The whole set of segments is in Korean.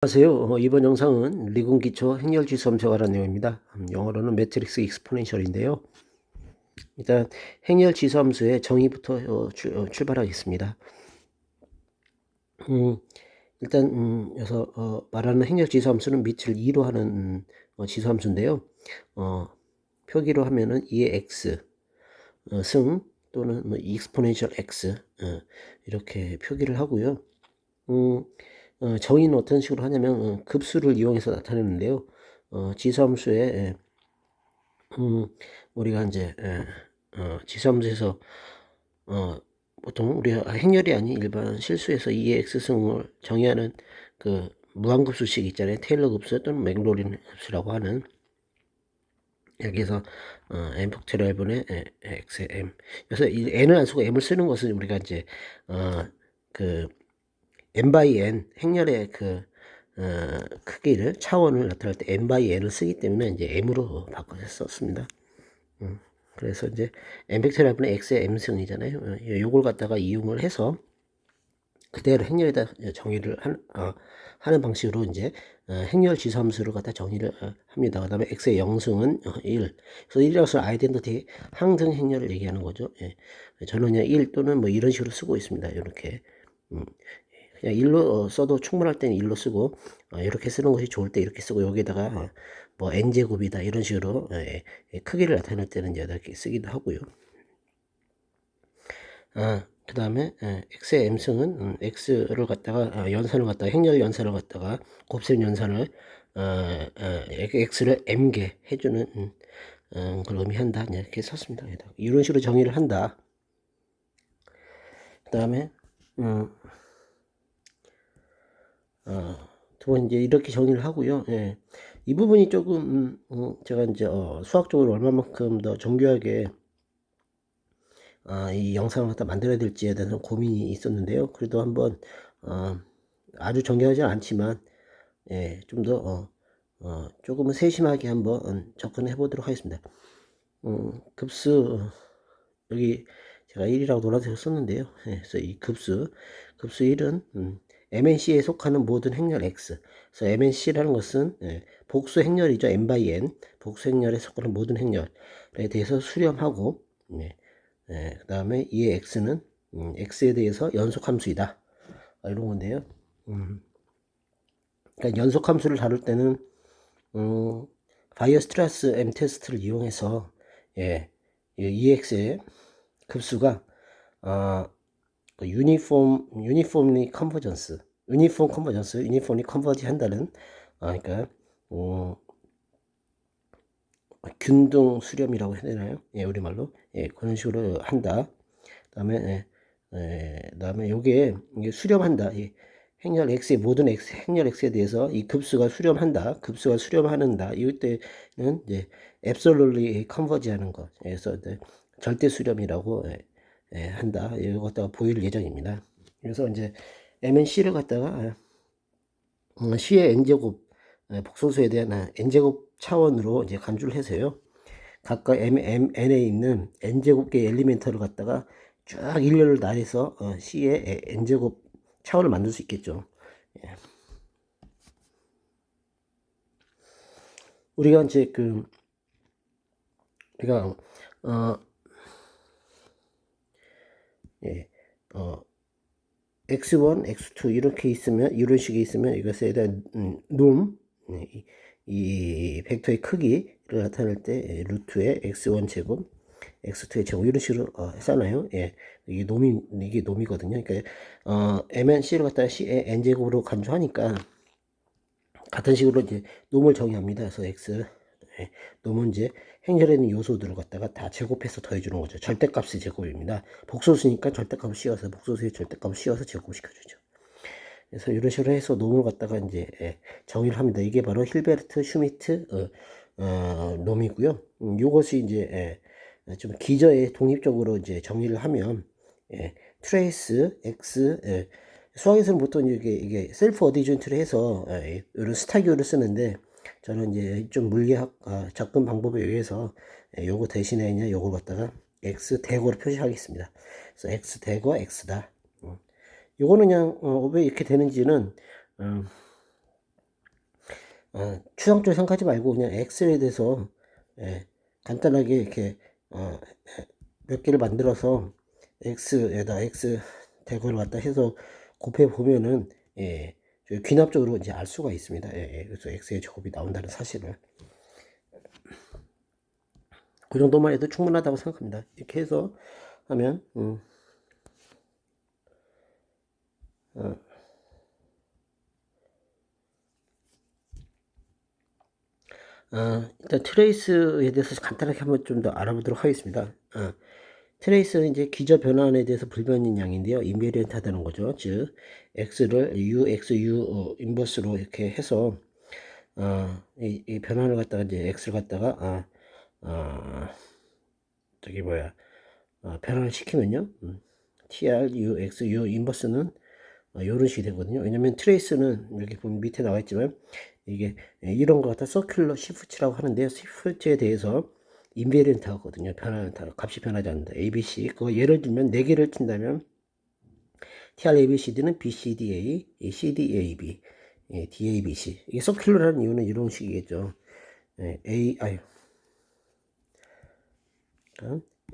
안녕하세요. 이번 영상은 리군 기초 행렬지수함수에 관한 내용입니다. 영어로는 매트릭스 익스포넨셜인데요. 일단 행렬지수함수의 정의부터 출발하겠습니다. 일단 여기서 말하는 행렬지수함수는 밑을 2로 하는 지수함수인데요. 표기로 하면은 2의 x 승 또는 뭐 익스포넨셜 x 이렇게 표기를 하고요. 정의는 어떤 식으로 하냐면 급수를 이용해서 나타내는데요. 지수함수에 우리가 이제 지수함수에서 보통 우리가 행렬이 아닌 일반 실수에서 2의 x승을 정의하는 그 무한급수식 있잖아요. 테일러 급수 또는 맥로린 급수라고 하는, 여기서 m 팩토리얼 분의 x의 m. 그래서 이 n을 안 쓰고 m을 쓰는 것은 우리가 이제 그 n by n 행렬의 크기를 차원을 나타낼 때 n by n을 쓰기 때문에 이제 m으로 바꿔서 썼습니다. 그래서 이제 n 팩토리얼 분의 x의 m승이잖아요. 요걸 갖다가 이용을 해서 그대로 행렬에다 정의를 하는 방식으로 이제 행렬 지수함수를 갖다 정의를 합니다. 그 다음에 x의 0승은 1. 그래서 1이라서 아이덴티티 항등 행렬을 얘기하는 거죠. 예. 저는 그냥 1 또는 뭐 이런 식으로 쓰고 있습니다. 이렇게. 그냥 1로 써도 충분할 때는 1로 쓰고, 이렇게 쓰는 것이 좋을 때 이렇게 쓰고, 여기에다가 뭐 n제곱이다 이런 식으로 크기를 나타낼 때는 이제 이렇게 쓰기도 하고요. 그 다음에 x의 m승은 x를 갖다가 연산을 갖다가 행렬 연산을 갖다가 곱셈 연산을 x를 m개 해주는 걸 의미한다 이렇게 썼습니다. 이런 식으로 정의를 한다. 그 다음에 두 번 이제 이렇게 정의를 하고요. 예. 이 부분이 조금 제가 이제 수학적으로 얼마만큼 더 정교하게 이 영상을 갖다 만들어야 될지에 대해서 고민이 있었는데요. 그래도 한번 아주 정교하지 않지만 예, 좀 더 조금은 세심하게 한번 접근해 보도록 하겠습니다. 급수 여기 제가 1이라고 노란색을 썼는데요. 예, 그래서 이 급수 1은 MNC에 속하는 모든 행렬 X. 그래서 MNC라는 것은 복수 행렬이죠. n by n 복수 행렬에 속하는 모든 행렬에 대해서 수렴하고, 그 다음에 이 x는 x에 대해서 연속함수이다. 이런 건데요. 그러니까 연속함수를 다룰 때는 바이어스트라스 M 테스트를 이용해서 EX의 급수가 유니폼리 컨버전스, 유니폼리 컨버지 한다는, 그러니까 균등 수렴이라고 해야 되나요? 우리말로 그런 식으로 한다. 그다음에 이게 수렴한다. 행렬 x의 모든 행렬 x에 대해서 이 급수가 수렴한다. 급수가 수렴하는다. 이때는 이제 absolutely converge 하는 것. 그래서 절대 수렴이라고 한다. 이걸 갖다가 보일 예정입니다. 그래서 이제 MNC를 갖다가 C의 n제곱 복소수에 대한 n제곱 차원으로 이제 간주를 해서요. 각각 n에 있는 n제곱계 엘리멘터를 갖다가 쭉 일렬을 나해서 C의 n제곱 차원을 만들 수 있겠죠. 예. 우리가 이제 우리가 x1, x2 이렇게 있으면, 이런 식이 있으면 이것에 대한 이 벡터의 크기를 나타낼 때 루트의 x1 제곱, x2의 제곱 이런 식으로 했잖아요. 이게 놈이거든요. 그러니까 MNC를 갖다가 C의 n제곱으로 간주하니까 같은 식으로 이제 놈을 정의합니다. 그래서 x 놈은 이제 행렬에 있는 요소들을 갖다가 다 제곱해서 더해주는 거죠. 절대값의 제곱입니다. 복소수니까 절대값을 씌워서, 복소수의 절대값을 씌워서 제곱시켜주죠. 그래서 이런 식으로 해서 놈을 갖다가 이제 정의를 합니다. 이게 바로 힐베르트 슈미트 놈이고요. 이것이 이제 좀 기저에 독립적으로 이제 정의를 하면 트레이스 x, 수학에서는 보통 이게 셀프 어디전트를 해서 이런 스타교를 쓰는데, 저는 이제 좀 물리학 접근 방법에 의해서 요거 대신에 그냥 요걸 갖다가 x 대거로 표시하겠습니다. 그래서 x 대거 x다. 요거는 그냥 왜 이렇게 되는지는 추상적으로 생각하지 말고 그냥 엑셀에 대해서 예, 간단하게 이렇게 몇 개를 만들어서 x에다 x 대괄호 갖다 해서 곱해 보면은 예, 귀납적으로 이제 알 수가 있습니다. 예, 예. 그래서 x의 제곱이 나온다는 사실을 그 정도만 해도 충분하다고 생각합니다. 이렇게 해서 하면 어, 일단 트레이스에 대해서 간단하게 한번 좀 더 알아보도록 하겠습니다. 트레이스는 이제 기저 변환에 대해서 불변인 양인데요. 인베리언트 하다는 거죠. 즉 x를 u 인버스로 이렇게 해서 이 변환을 갖다가 이제 x를 갖다가 저기 뭐야 변환을 시키면요. tr u 인버스는 이런 식이 되거든요. 왜냐면 트레이스는 여기 보면 밑에 나와 있지만 이게 이런 거 갖다 서큘러 시프트라고 하는데요. 시프트에 대해서 인베리언트 하거든요. 값이 변하지 않는다. ABC 그거 예를 들면 4개를 친다면 TR ABCD는 BCDA, CDAB, DABC. 이게 서큘러라는 이유는 이런 식이겠죠.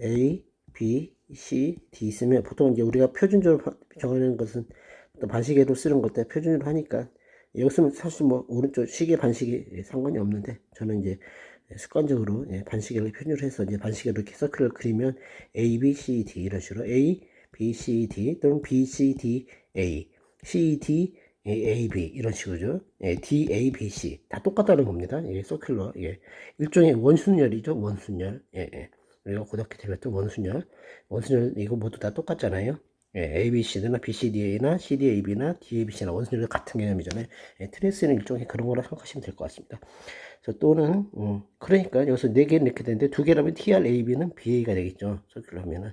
A, B, C, D 있으면 보통 이제 우리가 표준적으로 정하는 것은 또 반시계로 쓰는 것때 표준으로 하니까 여기서는 사실 뭐 오른쪽 시계 반시계 상관이 없는데 저는 이제 습관적으로 반시계를 표준으로 해서 이제 반시계로 이렇게 서클을 그리면 A, B, C, D 이런 식으로 A, B, C, D 또는 B, C, D, A, C, D, A, B 이런 식으로죠. D, A, B, C 다 똑같다는 겁니다. 서큘러 일종의 원순열이죠. 원순열. 우리가 고등학교 때 배웠던 원순열 이거 모두 다 똑같잖아요. ABC나 BCDA나 CDAB나 DABC나 원순열은 같은 개념이잖아요. 트레이스는 일종의 그런 거라 생각하시면 될 것 같습니다. 그래서 또는 그러니까 여기서 4개는 이렇게 되는데 2개라면 TRAB는 BA가 되겠죠. 서큘러 하면은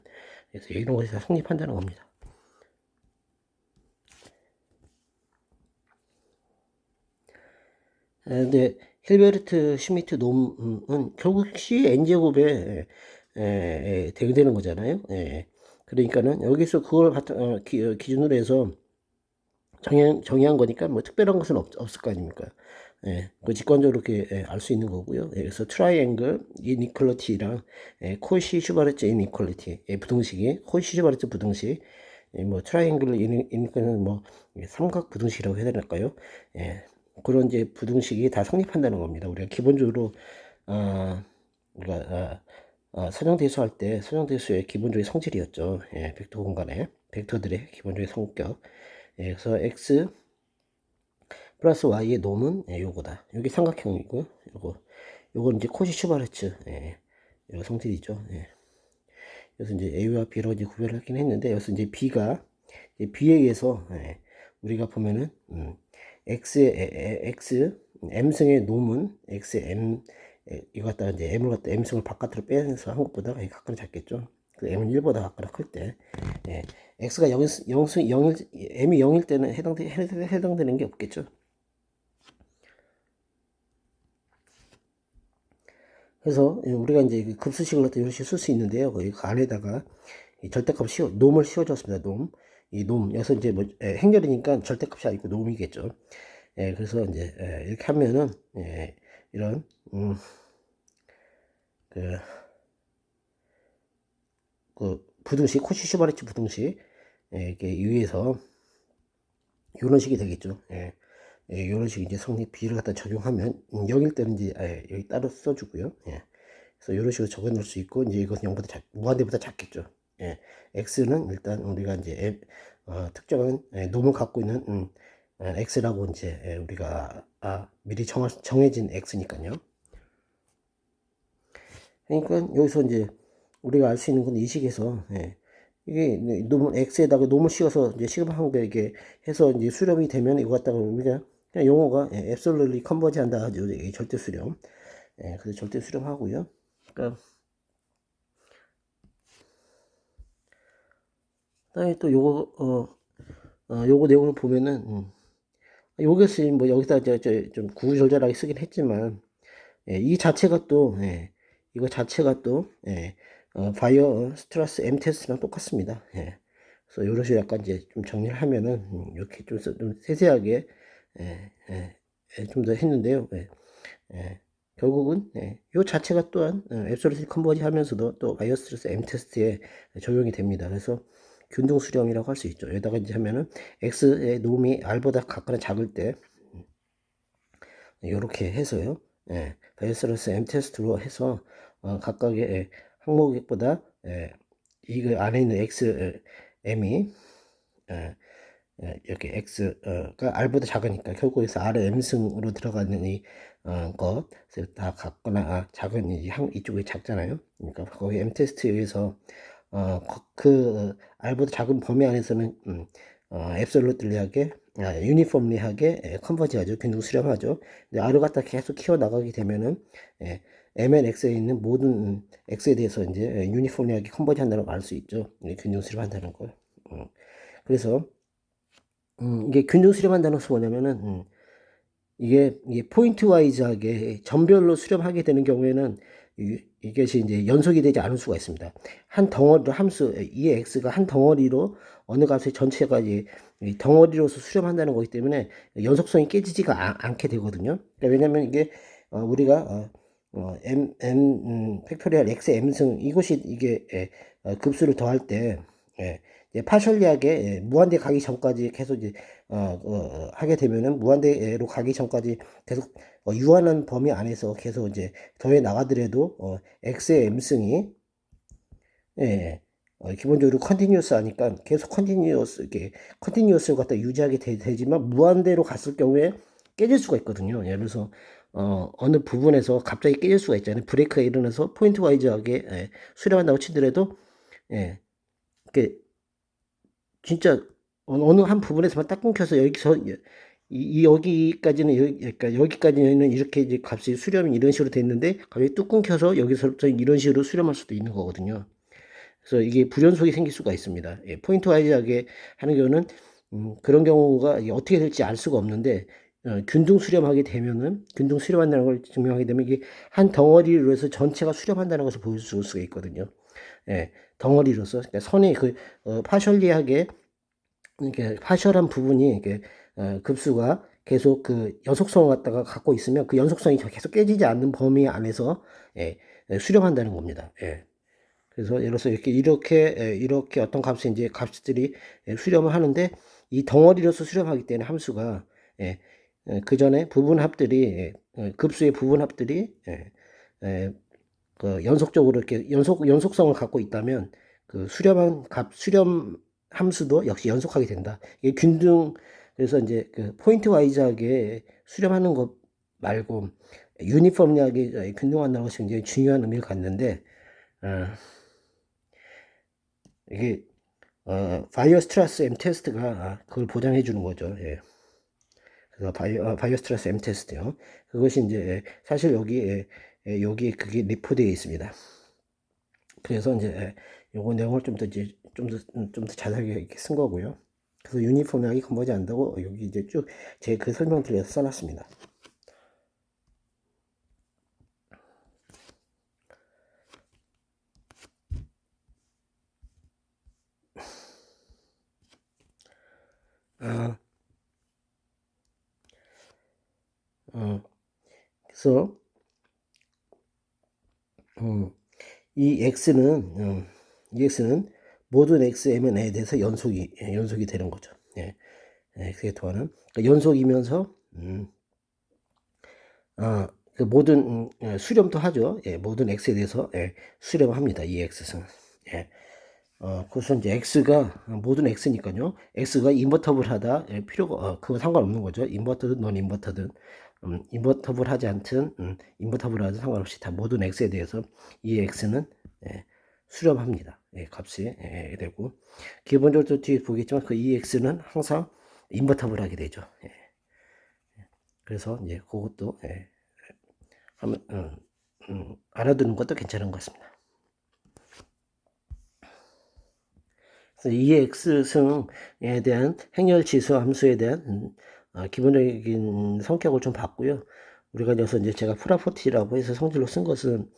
그래서 이런 것이 다 성립한다는 겁니다. 근데 힐베르트 슈미트 놈은 결국 C n제곱에 대응되는 거잖아요. 그러니까는 여기서 그걸 기준으로 해서 정의한 거니까 뭐 특별한 것은 없을 거 아닙니까? 그 직관적으로 이렇게 알 수 있는 거고요. 그래서 트라이앵글 이니퀄리티랑 코시 슈바르츠 이니퀄리티 부등식이 코시 슈바르츠 부등식 뭐 트라이앵글 이니퀄리티는 뭐 삼각 부등식이라고 해야 될까요? 그런 이제 부등식이 다 성립한다는 겁니다. 우리가 기본적으로 우리가 선형대수 할 때 선형대수의 기본적인 성질이었죠. 벡터 공간에 벡터들의 기본적인 성격. 그래서 x 플러스 y의 놈은 요거다. 여기 삼각형이고 요건 이제 코시 슈바르츠 요 성질이죠. 그래서 이제 a와 b로 이제 구별하긴 했는데 여기서 이제 b가 b에 의해서 우리가 보면은 x m승의 놈은 x m 이거 갖다가 이제 m을 갖다 m승을 바깥으로 빼서 한 것보다 각각 작겠죠. 그 m은 1보다 각각 클 때 x가 0, m이 0일 때는 해당되는 게 없겠죠. 그래서 우리가 이제 급수식을 갖다 이런 식으로 쓸 수 있는데요. 그 안에다가 절대값 놈을 씌워줬습니다. 놈. 여기서 이제 뭐 행렬이니까 절대값이 아니고 놈이겠죠. 그래서 이제 이렇게 하면은 이런 그 부등식 코시 슈바르츠 부등식 이렇게 위에서 이런 식이 되겠죠. 이런 식이 이제 성립 비를 갖다 적용하면 0일 때는 이제 여기 따로 써주고요. 그래서 이런 식으로 적어 놓을 수 있고 이제 이것은 0보다 무한대보다 작겠죠. x는 일단 우리가 이제 특정한 놈을 갖고 있는 x라고 이제 우리가 미리 정해진 x니까요. 그러니까 여기서 이제 우리가 알 수 있는 건 이 식에서 이게 놈을 x에다가 놈을 씌워서 이제 실험한 거 이게 해서 이제 수렴이 되면 이거 갖다가 우리가 그냥 용어가 absolutely converge 한다 하죠. 절대 수렴. 그래서 절대 수렴하고요. 그러니까 그다음에 또 요거 내용을 보면은 요것이 뭐 여기다 좀 구구절절하게 쓰긴 했지만 이 자체가 또 이거 자체가 또 바이오 스트라스 M 테스트랑 똑같습니다. 그래서 요런 식으로 약간 이제 좀 정리를 하면은 이렇게 좀 세세하게 좀 더 했는데요. 예, 결국은 요 자체가 또한 앱솔루트 컨버지 하면서도 또 바이오스트레스 M 테스트에 적용이 됩니다. 그래서 균등 수렴이라고 할 수 있죠. 여기다가 이제 하면은 X의 놈이 R보다 같거나 작을 때 요렇게 해서요. 바이오스트레스 M 테스트로 해서 각각의 항목보다 이거 안에 있는 X M이 이렇게 X가 R보다 작으니까 결국에서 R의 M승으로 들어가는 이 것을 다 같거나 작은 이쪽이 작잖아요. 그러니까 거기 M 테스트에 의해서 R보다 작은 범위 안에서는 앱솔루트리하게 유니폼리하게 컨버지하죠. 균등 수렴하죠. 근데 R을 갖다 계속 키워 나가게 되면은 MN X에 있는 모든 X에 대해서 이제 유니폼리하게 컨버지 한다는 걸 알 수 있죠. 균등 수렴한다는 걸. 그래서 이게 균등 수렴한다는 것은 뭐냐면은 이게 포인트 와이즈하게 점별로 수렴하게 되는 경우에는 이것이 이제 연속이 되지 않을 수가 있습니다. 한 덩어리로 함수 EX가 한 덩어리로 어느 값의 전체가 이 덩어리로서 수렴한다는 거기 때문에 연속성이 깨지지가 않게 되거든요. 그러니까 왜냐면 이게 우리가 팩토리얼 x m승 이것이 이게 급수를 더할 때 파셜리하게 무한대 가기 전까지 계속 이제 하게 되면은 무한대로 가기 전까지 계속 유한한 범위 안에서 계속 이제 더해 나가더라도 x의 m승이 기본적으로 컨티뉴어스 하니까 계속 컨티뉴어스를 갖다 유지하게 되지만 무한대로 갔을 경우에 깨질 수가 있거든요. 예를 들어서 어느 부분에서 갑자기 깨질 수가 있잖아요. 브레이크가 일어나서 포인트 와이즈하게 수렴한다고 치더라도 이렇게 진짜 어느 한 부분에서만 딱 끊겨서 여기서 여기까지는 그러니까 여기까지는 이렇게 이제 값이 수렴이 이런 식으로 됐는데 갑자기 뚝 끊겨서 여기서부터 이런 식으로 수렴할 수도 있는 거거든요. 그래서 이게 불연속이 생길 수가 있습니다. 포인트 와이즈하게 하는 경우는 그런 경우가 어떻게 될지 알 수가 없는데 균등 수렴하게 되면은 균등 수렴한다는 걸 증명하게 되면 이게 한 덩어리로 해서 전체가 수렴한다는 것을 보여줄 수가 있거든요. 덩어리로서 그러니까 선이 파셜리하게 이렇게 파셜한 부분이 이렇게 급수가 계속 그 연속성을 갖다가 갖고 있으면 그 연속성이 계속 깨지지 않는 범위 안에서 수렴한다는 겁니다. 그래서 예를 들어서 이렇게 어떤 값이 이제 값들이 수렴을 하는데 이 덩어리로서 수렴하기 때문에 함수가 그 전에 부분합들이 급수의 부분합들이 그 연속적으로 이렇게 연속성을 갖고 있다면 그 수렴 함수도 역시 연속하게 된다. 이게 균등 그래서 이제 그 포인트 와이즈하게 수렴하는 것 말고 유니폼하게 균등한다는 것이 굉장히 중요한 의미를 갖는데 이게 바이오스트라스 M 테스트가 그걸 보장해 주는 거죠. 그래서 바이오스트라스 M 테스트요. 그것이 이제 사실 여기 그게 내포되어 있습니다. 그래서 이제 요거 내용을 좀 더 자세하게 이렇게 쓴 거고요. 그래서 유니폼하게 컨버지 한다고 여기 이제 쭉 제 그 설명드려서 써놨습니다. 그래서 이 x는 모든 xmn에 대해서 연속이 되는 거죠. 그게 더하는 그러니까 연속이면서 그 모든 수렴도 하죠. 모든 x에 대해서 수렴합니다. 이 x승. 그래서 이제 x가 모든 x니까요. x가 인버터블하다 필요가 그거 상관없는 거죠. 인버터든 논 인버터든 인버터블 하지 않든 인버터블 하든 상관없이 다 모든 x에 대해서 이 x는 수렴합니다. 값이 되고 기본적으로 뒤에 보겠지만 그 EX는 항상 인버터블 하게 되죠. 그래서 이제 그것도 한번 알아두는 것도 괜찮은 것 같습니다. 그래서 EX승에 대한 행렬지수 함수에 대한 기본적인 성격을 좀 봤고요. 우리가 여기서 이제 제가 프라포티라고 해서 성질로 쓴 것은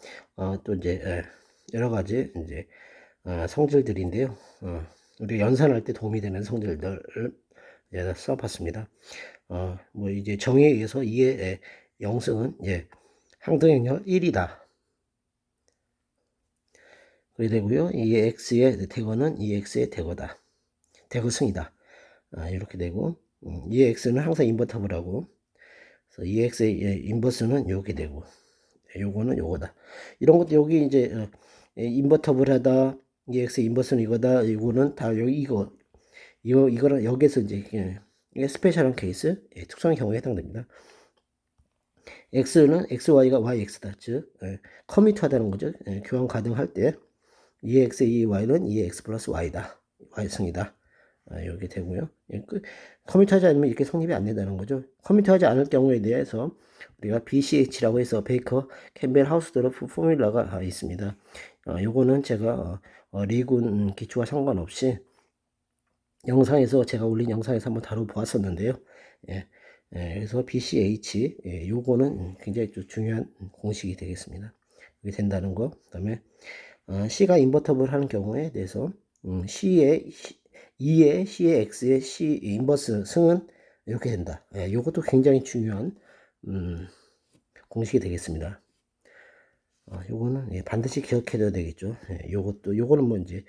또 이제 여러 가지 이제 성질들인데요. 우리 연산할 때 도움이 되는 성질들을 써봤습니다. 뭐 이제 정의에 의해서 2의 영승은 항등행렬 1이다. 그래 되고요. 2의 x의 대거는 2의 x의 대거다. 대거승이다. 이렇게 되고 2의 x는 항상 인버터블하고, 그래서 2의 x의 인버스는 요게 되고, 요거는 요거다. 이런 것도 여기 이제 인버터블하다, 2의 x의 인버스는 이거다. 이거는 다 여기 이거랑 여기에서 이제 이게 스페셜한 케이스, 특수한 경우에 해당됩니다. x는 xy가 yx다. 즉 커미트하다는 거죠. 교환 가능할 때 2x 2y는 2x 플러스 y다. y승이다. 이렇게 되고요. 커미트하지 않으면 이렇게 성립이 안 된다는 거죠. 커미트하지 않을 경우에 대해서 우리가 BCH라고 해서 베이커 캠벨 하우스드로프 포뮬러가 있습니다. 요거는 제가 리군 기초와 상관없이 영상에서 제가 올린 영상에서 한번 다뤄보았었는데요. 그래서 BCH 요거는 굉장히 좀 중요한 공식이 되겠습니다. 이게 된다는 거. 그다음에 C가 인버터블 하는 경우에 대해서 C의 2의 C의 X의 C 인버스 승은 이렇게 된다. 요것도 굉장히 중요한 공식이 되겠습니다. 요거는 반드시 기억해둬야 되겠죠. 요거는 뭐 이제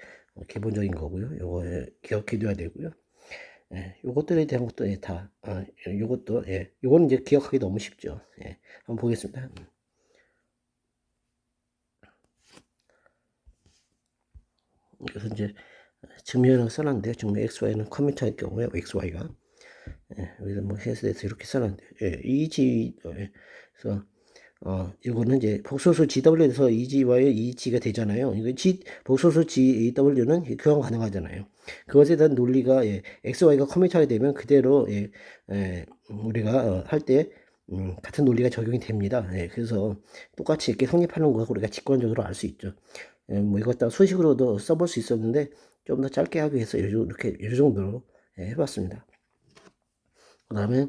기본적인 거고요. 요거 기억해둬야 되고요. 요것들에 대한 것도 요것도 요거는 이제 기억하기 너무 쉽죠. 한번 보겠습니다. 그래서 이제 증명을 써놨는데요. 증명 XY는 커미트할 경우에 XY가 여기서 뭐 해서 이렇게 써놨는데 그래서 이거는 이제 복소수 GW에서 EG와의 EG가 되잖아요. 이거 복소수 GW는 교환 가능하잖아요. 그것에 대한 논리가 XY가 커미트하게 되면 그대로 우리가 할 때 같은 논리가 적용이 됩니다. 그래서 똑같이 이렇게 성립하는 거 우리가 직관적으로 알 수 있죠. 뭐 이것 다 수식으로도 써볼 수 있었는데 좀 더 짧게 하기 위해서 이렇게 이 정도로 해봤습니다. 그 다음에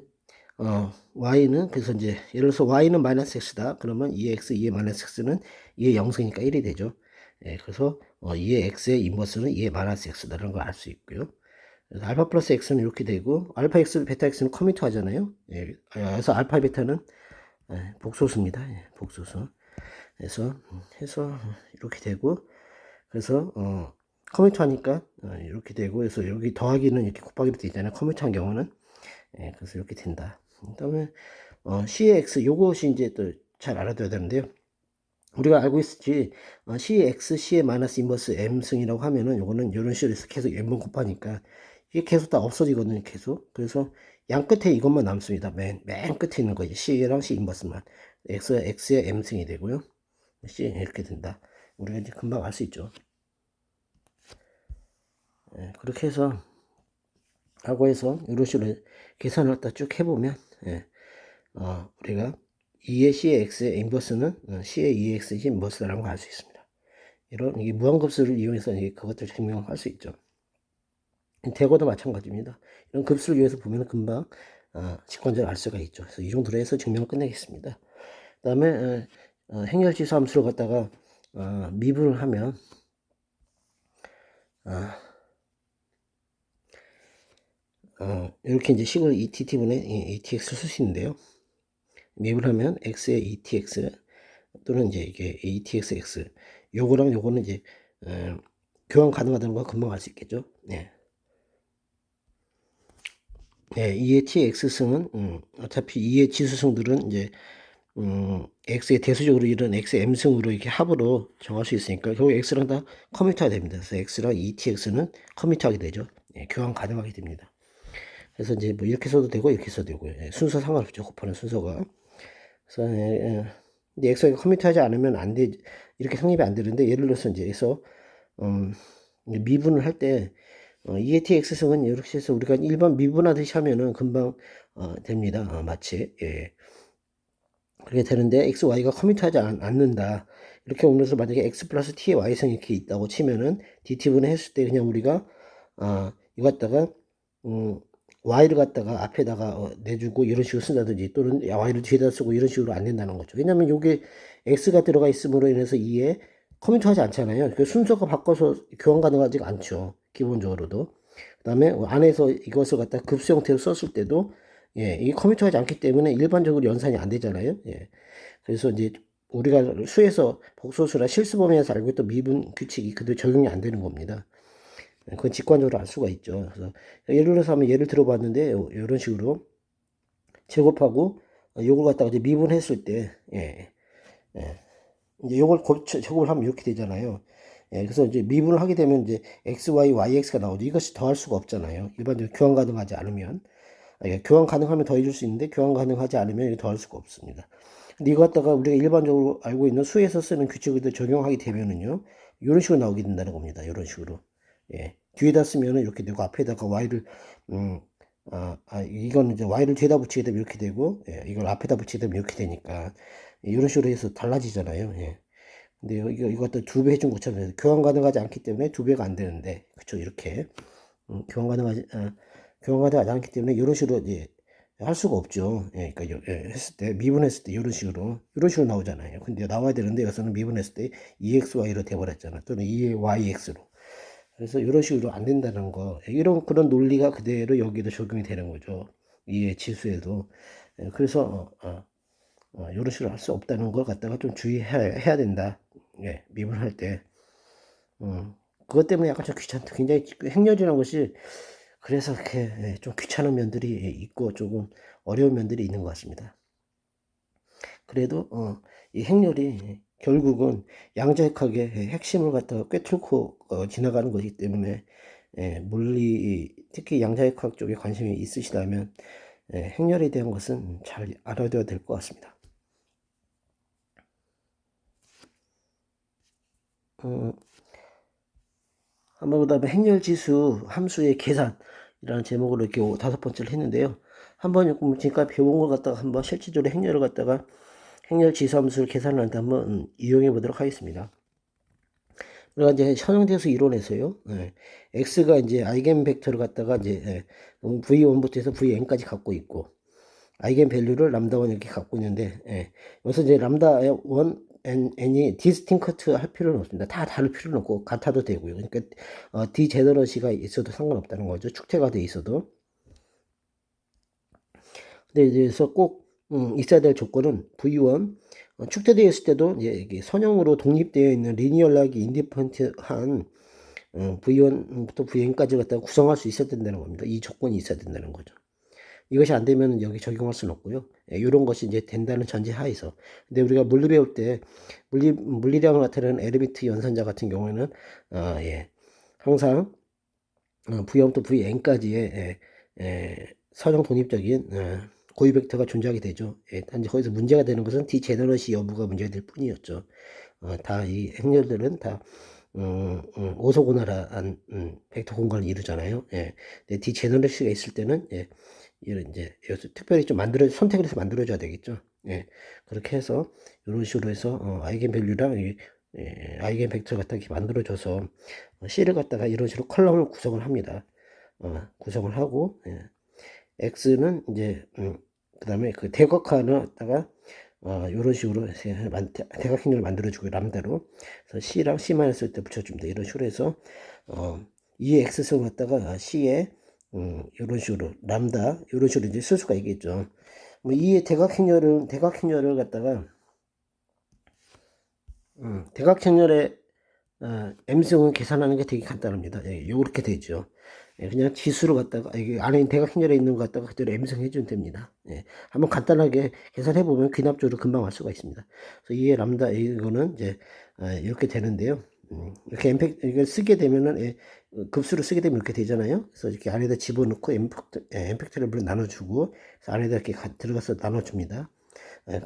y는 그래서 이제 예를 들어서 y는 마이너스 x다. 그러면 2x 2의 마이너스 x는 2의 0승이니까 1이 되죠. 그래서 2의 x의 인버스는 2의 마이너스 x다라는 걸 알 수 있고요. 그래서 알파 플러스 x는 이렇게 되고 알파 x 베타 x는 커미터 하잖아요. 그래서 알파 베타는 복소수입니다. 복소수. 그래서 해서 이렇게 되고, 그래서 커미터 하니까 이렇게 되고, 그래서 여기 더하기는 이렇게 곱하기로 되잖아요. 커미터 한 경우는. 그래서 이렇게 된다. 그 다음에 CX 요것이 이제 또 잘 알아둬야 되는데요. 우리가 알고 있었지 CX C의 마이너스 인버스 M승이라고 하면은 요거는 이런 식으로 해서 계속 M번 곱하니까 이게 계속 다 없어지거든요. 계속. 그래서 양 끝에 이것만 남습니다. 맨 끝에 있는 거지. C랑 C 인버스만. X의 M승이 되고요. C 이렇게 된다. 우리가 이제 금방 알 수 있죠. 그렇게 해서 하고 해서 이런 식으로 계산을 갖다 쭉 해보면 우리가 2의 C의 X의 인버스는 C의 2의 X의 인버스라는 걸 알 수 있습니다. 이런 이게 무한급수를 이용해서 그것들 증명할 수 있죠. 대거도 마찬가지입니다. 이런 급수를 이용해서 보면 금방 직관적으로 알 수가 있죠. 그래서 이 정도로 해서 증명을 끝내겠습니다. 그 다음에 행렬지수 함수를 갖다가 미분을 하면 이렇게 이제 식을 ETT분의 ETX 수식인데요. 미분하면 x의 ETX 또는 이제 이게 ETXX 요거랑 요거는 이제 교환 가능하다는 거 금방 알 수 있겠죠. 2의 TX승은 어차피 2의 지수승들은 이제 x의 대수적으로 이런 x의 m승으로 이렇게 합으로 정할 수 있으니까 결국 x랑 다 커뮤트가 됩니다. 그래서 x랑 ETX는 커뮤트하게 되죠. 교환 가능하게 됩니다. 그래서 이제 뭐 이렇게 써도 되고 이렇게 써도 되고요. 순서 상관없죠. 곱하는 순서가. 그래서 근데 x가 커뮤트하지 않으면 안 돼. 이렇게 성립이 안 되는데 예를 들어서 이제 해서 미분을 할 때 EATX승은 이렇게 해서 우리가 일반 미분하듯이 하면은 금방 됩니다. 마치 그렇게 되는데 x, y가 커뮤트하지 않는다. 이렇게 오면서 만약에 x 플러스 t의 y승이 이렇게 있다고 치면은 dt분을 했을 때 그냥 우리가 이거 갖다가 y를 갖다가 앞에다가 내주고 이런 식으로 쓴다든지 또는 y를 뒤에다 쓰고 이런 식으로 안 된다는 거죠. 왜냐면 요게 x가 들어가 있음으로 인해서 2에 커뮤트하지 않잖아요. 그 순서가 바꿔서 교환 가능하지 않죠. 기본적으로도. 그 다음에 안에서 이것을 갖다 급수 형태로 썼을 때도 예, 이게 커뮤니터하지 않기 때문에 일반적으로 연산이 안 되잖아요. 예. 그래서 이제 우리가 수에서 복소수나 실수범위에서 알고 있던 미분 규칙이 그대로 적용이 안 되는 겁니다. 그건 직관적으로 알 수가 있죠. 그래서 예를 들어서 한번 예를 들어봤는데 이런 식으로 제곱하고 요걸 갖다가 이제 미분했을 때 예, 이제 요걸 제곱을 하면 이렇게 되잖아요. 예, 그래서 이제 미분을 하게 되면 이제 x, y, yx가 나오죠. 이것이 더할 수가 없잖아요. 일반적으로 교환 가능하지 않으면. 교환 가능하면 더해줄 수 있는데 교환 가능하지 않으면 더할 수가 없습니다. 근데 이거 갖다가 우리가 일반적으로 알고 있는 수에서 쓰는 규칙을 적용하게 되면은요, 이런 식으로 나오게 된다는 겁니다. 이런 식으로. 예. 뒤에다 쓰면은 이렇게 되고 앞에다가 y를 이거는 이제 y를 뒤에다 붙이게 되면 이렇게 되고, 예, 이걸 앞에다 붙이게 되면 이렇게 되니까 이런 식으로 해서 달라지잖아요. 예. 근데 이거 갖다 2배 해준 것처럼 교환 가능하지 않기 때문에 2배가 안 되는데, 그쵸? 이렇게 교환 가능하지 않기 때문에 이런 식으로 이제 할 수가 없죠. 예, 그러니까 했을 때 미분했을 때 이런 식으로 나오잖아요. 근데 나와야 되는데 여기서는 미분했을 때 EXY로 돼버렸잖아. 또는 EYX로. 그래서 이런 식으로 안 된다는 거. 이런 그런 논리가 그대로 여기도 적용이 되는 거죠. 이해 지수에도. 그래서 이런 식으로 할 수 없다는 걸 갖다가 좀 주의해야 된다. 예, 미분할 때. 그것 때문에 약간 좀 귀찮다. 굉장히 행렬이라는 것이 그래서 이렇게 좀 귀찮은 면들이 있고 조금 어려운 면들이 있는 것 같습니다. 그래도 이 행렬이 결국은 양자역학의 핵심을 갖다가 꿰뚫고 지나가는 것이기 때문에 물리 특히 양자역학 쪽에 관심이 있으시다면 행렬에 대한 것은 잘 알아둬야 될 것 같습니다. 한번 그다음에 행렬지수 함수의 계산이라는 제목으로 이렇게 5번째를 했는데요. 한번 지금까지 배운 걸 갖다가 한번 실질적으로 행렬을 갖다가 행렬지수 함수를 계산하는데 한번 이용해 보도록 하겠습니다. 우리가 이제 현형대수 이론에서요. x가 이제 아이겐 벡터를 갖다가 이제 v1부터 해서 vn까지 갖고 있고 아이겐 밸류를 람다1 이렇게 갖고 있는데 여기서 이제 람다1 n이 디스팅크트 할 필요는 없습니다. 다 다를 필요는 없고 같아도 되고요. 그러니까 디제너러시가 있어도 상관없다는 거죠. 축태가 돼 있어도. 근데 이제서 꼭 있어야 될 조건은 v1 축대되어 있을 때도 이제 이게 선형으로 독립되어 있는 리니얼하게 인디펜던트한 v1부터 vn까지 갖다가 구성할 수 있어야 된다는 겁니다. 이 조건이 있어야 된다는 거죠. 이것이 안 되면 여기 적용할 수는 없고요. 이런 것이 이제 된다는 전제 하에서. 근데 우리가 물리 배울 때 물리량을 나타내는 에르미트 연산자 같은 경우에는 항상 v1부터 vn까지의 선형 독립적인 고유 벡터가 존재하게 되죠. 단지 거기서 문제가 되는 것은 디제너러시 여부가 문제가 될 뿐이었죠. 다 이 행렬들은 다 오소고나라한 벡터 공간을 이루잖아요. 근데 디제너러시가 있을 때는 이런 이제 특별히 좀 선택을 해서 만들어줘야 되겠죠. 그렇게 해서 이런 식으로 해서 아이겐 밸류랑 아이겐 벡터 갖다 이렇게 만들어줘서 C를 갖다가 이런 식으로 컬럼을 구성을 합니다. 구성을 하고 X는 이제 그 다음에 그 대각화를 갖다가 이런 식으로 대각형을 만들어주고 람다로 그래서 C랑 C-때 붙여줍니다. 이런 식으로 해서 이 X승을 갖다가 C에 이런 식으로 람다 이런 식으로 이제 쓸 수가 있겠죠. 뭐 이 대각행렬을 갖다가 대각행렬의 M승을 계산하는 게 되게 간단합니다. 요렇게 되죠. 그냥 지수를 갖다가 이게 안에 있는 대각행렬에 있는 거 갖다가 그대로 M승 해주면 됩니다. 한번 간단하게 계산해 보면 귀납적으로 금방 알 수가 있습니다. 그래서 이에 람다 이거는 이제 이렇게 되는데요. 이렇게 이걸 쓰게 되면은 급수를 쓰게 되면 이렇게 되잖아요. 그래서 이렇게 안에다 집어넣고 엠팩트를 나눠주고 그래서 안에다 이렇게 들어가서 나눠줍니다.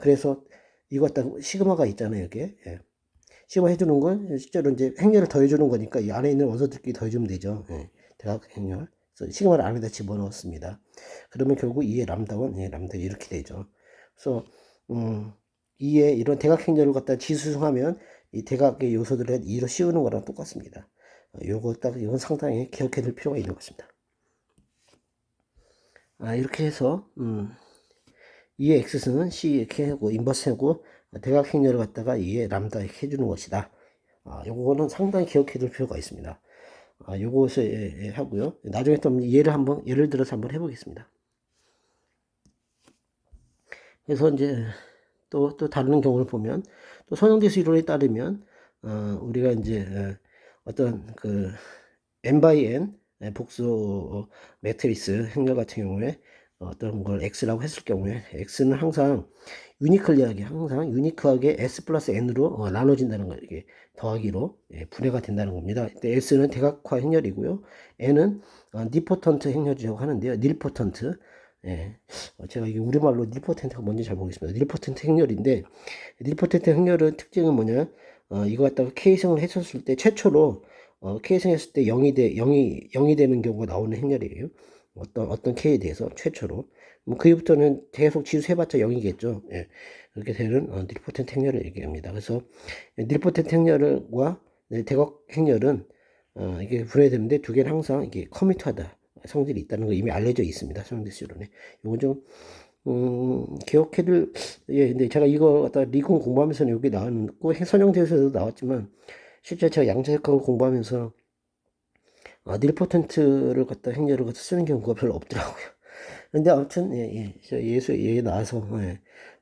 그래서 이거 갖다 시그마가 있잖아요. 이렇게 시그마 해주는 건 실제로 이제 행렬을 더해주는 거니까 이 안에 있는 원소들끼리 더해주면 되죠. 대각 행렬. 그래서 시그마를 안에다 집어넣었습니다. 그러면 결국 2의 람다1, 람다 이렇게 되죠. 그래서 2의 이런 대각 행렬을 갖다 지수성하면 이 대각의 요소들을 2로 씌우는 거랑 똑같습니다. 이건 상당히 기억해 둘 필요가 있는 것 같습니다. 이렇게 해서 2의 x승은 c 이렇게 하고 인버스하고 대각 행렬을 갖다가 2의 람다 이렇게 해주는 것이다. 요거는 상당히 기억해 둘 필요가 있습니다. 요것을 하고요. 나중에 또 예를 들어서 한번 해보겠습니다. 그래서 이제 또 다른 경우를 보면 또 선형대수 이론에 따르면 우리가 이제 어떤 그 n by n 복수 매트리스 행렬 같은 경우에 어떤 걸 x라고 했을 경우에 x는 항상 항상 유니크하게 s 플러스 n으로 나눠진다는 거, 이게 더하기로 분해가 된다는 겁니다. s는 대각화 행렬이고요, n은 니포턴트 행렬이라고 하는데요. 닐포턴트, 예. 제가 이게 우리말로 닐포텐트가 뭔지 잘 모르겠습니다. 닐포텐트 행렬인데, 닐포텐트 행렬의 특징은 뭐냐? 이거 갖다가 K승을 했었을 때 최초로 K승 했을 때 0이 되는 경우가 나오는 행렬이에요. 어떤 K에 대해서 최초로. 뭐 그 이후부터는 계속 지수 해봤자 0이겠죠. 예. 그렇게 되는 닐포텐트 행렬을 얘기합니다. 그래서 닐포텐트 행렬과 대각 행렬은 이게 분해되는데 두 개는 항상 이게 커미터하다 성질이 있다는 거 이미 알려져 있습니다. 상대수론에. 이건 좀 기억해둘, 예, 근데 제가 이거 갖다 리콘 공부하면서는 여기 나왔고, 선형대에서도 나왔지만, 실제 제가 양자역학을 공부하면서, 닐포텐트를 갖다 행렬을 갖다 쓰는 경우가 별로 없더라고요. 근데 아무튼, 예에 나와서,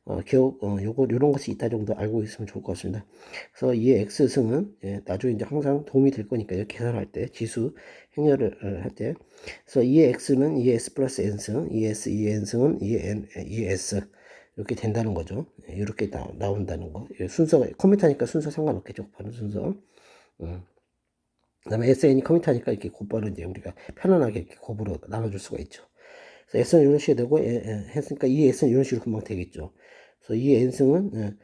요런 것이 있다 정도 알고 있으면 좋을 것 같습니다. 그래서 이 X승은, 나중에 이제 항상 도움이 될 거니까요. 계산할 때, 지수 행렬을 할 때. 그래서 이 X는 이 S 플러스 N승, 이 S, 이 N승은 이 S. 이렇게 된다는 거죠. 이렇게 나온다는 거. 순서가, 컴퓨터니까 순서 상관없겠죠. 바로 순서. 그 다음에 SN이 컴퓨터니까 이렇게 곧바로 이제 우리가 편안하게 이렇게 곱으로 나눠줄 수가 있죠. 그래서 S는 이런 식으로 되고, 했으니까 이 S는 이런 식으로 금방 되겠죠. 그래서 이 N승은,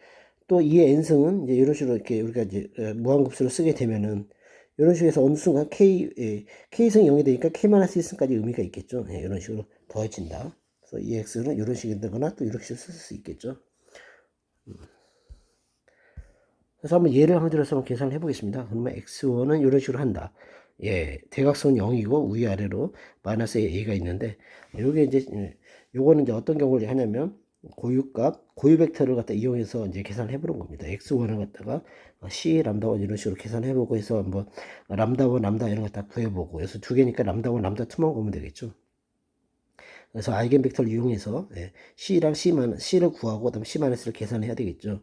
또 이 N승은 이제 이런 식으로 이렇게 우리가 이제 무한급수를 쓰게 되면은, 이런 식으로 해서 어느 순간 K승이 0이 되니까 K-1승까지 의미가 있겠죠. 이런 식으로 더해진다. 그래서 이 X는 이런 식이 되거나 또 이렇게 쓸 수 있겠죠. 그래서 한번 예를 한번 들어서 한번 계산을 해보겠습니다. 그러면 x1은 이런 식으로 한다. 예, 대각선 0이고 위아래로 마이너스 a가 있는데, 요게 이제 요거는 이제 어떤 경우를 하냐면 고유 벡터를 갖다 이용해서 이제 계산을 해보는 겁니다. x1을 갖다가 c 람다1 이런 식으로 계산해보고 해서 한번 람다1 람다 이런 거 다 구해보고, 그래서 두 개니까 람다1 람다2만 구하면 되겠죠. 그래서 아이겐 벡터를 이용해서 C랑 C를 구하고 그다음 C-를 계산해야 되겠죠.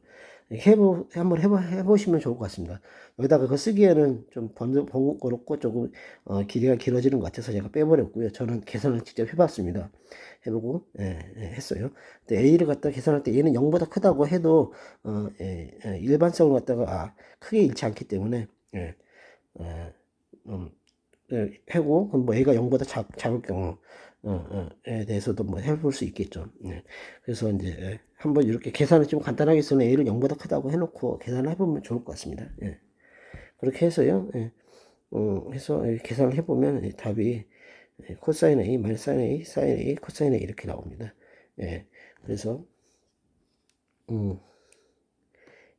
한번 해보시면 좋을 것 같습니다. 여기다가 그거 쓰기에는 좀 번거롭고 조금 길이가 길어지는 것 같아서 제가 빼버렸고요. 저는 계산을 직접 해봤습니다. 해보고 했어요. 근데 A를 갖다 계산할 때 얘는 0보다 크다고 해도 일반성을 갖다가 크게 잃지 않기 때문에 해고 그럼 뭐 A가 0보다 작을 경우 에 대해서도 뭐 해볼 수 있겠죠. 그래서 이제 한번 이렇게 계산을 좀 간단하게 해서는 A를 0보다 크다고 해놓고 계산을 해보면 좋을 것 같습니다. 그렇게 해서요. 해서 계산을 해보면 답이 코사인 A, 마이너스 사인 A, 사인 A, 코사인 A 이렇게 나옵니다. 그래서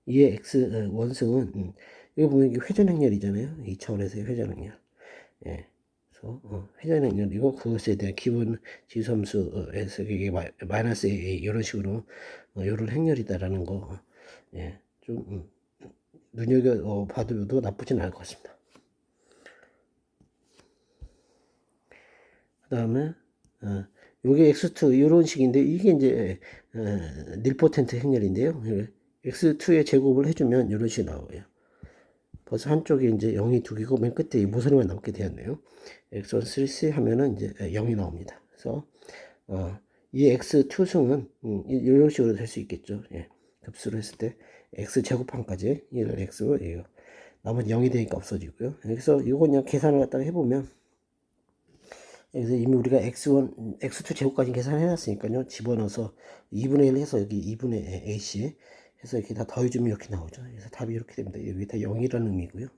이의 x 원승은 여기 보면 이게 회전 행렬이잖아요. 이 차원에서의 회전 행렬. 그래서 회전 행렬이고 그것에 대한 기본 지수함수에서 이게 마이너스 A 이런 식으로 이런 행렬이다라는 거 좀 눈여겨 봐도 나쁘진 않을 것 같습니다. 그 다음에 요게 x2 이런 식인데 이게 이제 닐포텐트 행렬인데요. x2의 제곱을 해주면 이런 식이 나와요. 벌써 한쪽에 이제 0이 두 개고 맨 끝에 이 모서리만 남게 되었네요. x1 3c 하면은 이제 0이 나옵니다. 그래서 이 x2승은 이런 식으로 될 수 있겠죠. 급수를 했을 때 x 제곱항까지 이를 x 이거 나머지 0이 되니까 없어지고요. 그래서 이거 그냥 계산을 갖다가 해보면 그래서 이미 우리가 x1, x2 제곱까지 계산해 놨으니까요. 집어넣어서 2분의 1 해서 여기 2분의 ac 해서 이렇게 다 더해주면 이렇게 나오죠. 그래서 답이 이렇게 됩니다. 여기 다 0이라는 의미고요.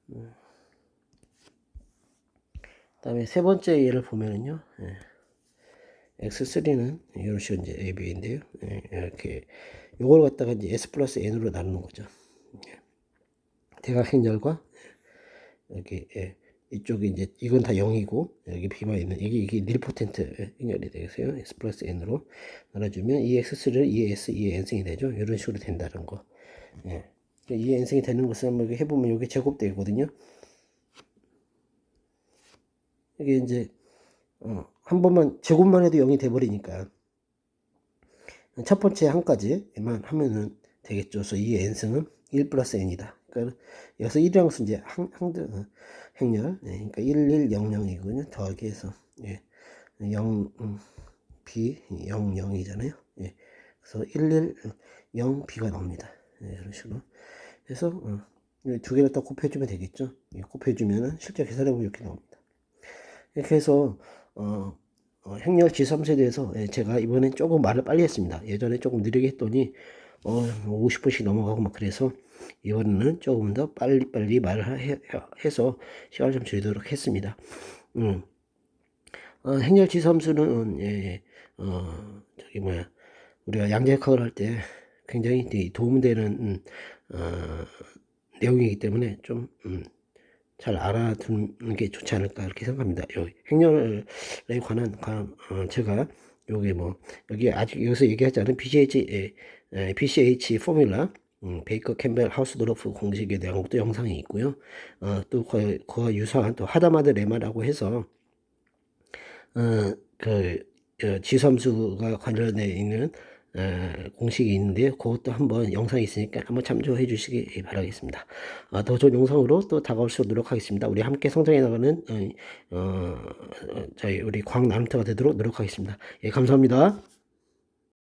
그 다음에 세 번째 예를 보면은요. x3는 이런 식으로 이제 AB인데요. 이렇게 요걸 갖다가 이제 S 플러스 N으로 나누는 거죠. 대각 행렬과 여기 이쪽이 이제 이건 다 0이고 여기 B만 있는 이게 닐포텐트 행렬이 되겠어요. S 플러스 N으로 나눠주면 이 X3를 2S, 2N승이 되죠. 이런 식으로 된다는 거. 2N승이 되는 것은 뭐 해보면 이게 제곱되거든요. 이게 이제 한 번만 제곱만 해도 0이 돼버리니까 첫 번째 한까지만 하면은 되겠죠. 그래서 이 n승은 1 플러스 n이다. 그러니까 여기서 1이라는 것은 이제 행렬, 그러니까 1100이거든요. 더하기 해서 0 b 00이잖아요. 그래서 110b가 나옵니다. 이런 식으로 해서 두 개를 딱 곱해주면 되겠죠. 곱해주면은 실제 계산해보면 이렇게 나옵니다. 이렇게 해서 행렬 지수함수에 대해서 제가 이번엔 조금 말을 빨리 했습니다. 예전에 조금 느리게 했더니 50분씩 넘어가고 막 그래서 이번에는 조금 더 빨리 말을 해서 시간을 좀 줄이도록 했습니다. 행렬 지수함수는 저기 뭐야 우리가 양자역학을 할 때 굉장히 도움되는 내용이기 때문에 좀 잘 알아두는 게 좋지 않을까 이렇게 생각합니다. 행렬에 관한 제가 여기 뭐 여기 아직 여기서 얘기하지 않은 BCH 포뮬라 베이커 캠벨 하우스도르프 공식에 대한 것도 영상이 있고요. 또 그와 유사한 또 하다마드 레마라고 해서 지수함수가 관련되어 있는 공식이 있는데 그것도 한번 영상이 있으니까 한번 참조해 주시기 바라겠습니다. 더 좋은 영상으로 또 다가올 수 있도록 하겠습니다. 우리 함께 성장해 나가는 저희 우리 과학 나눔터가 되도록 노력하겠습니다. 예, 감사합니다.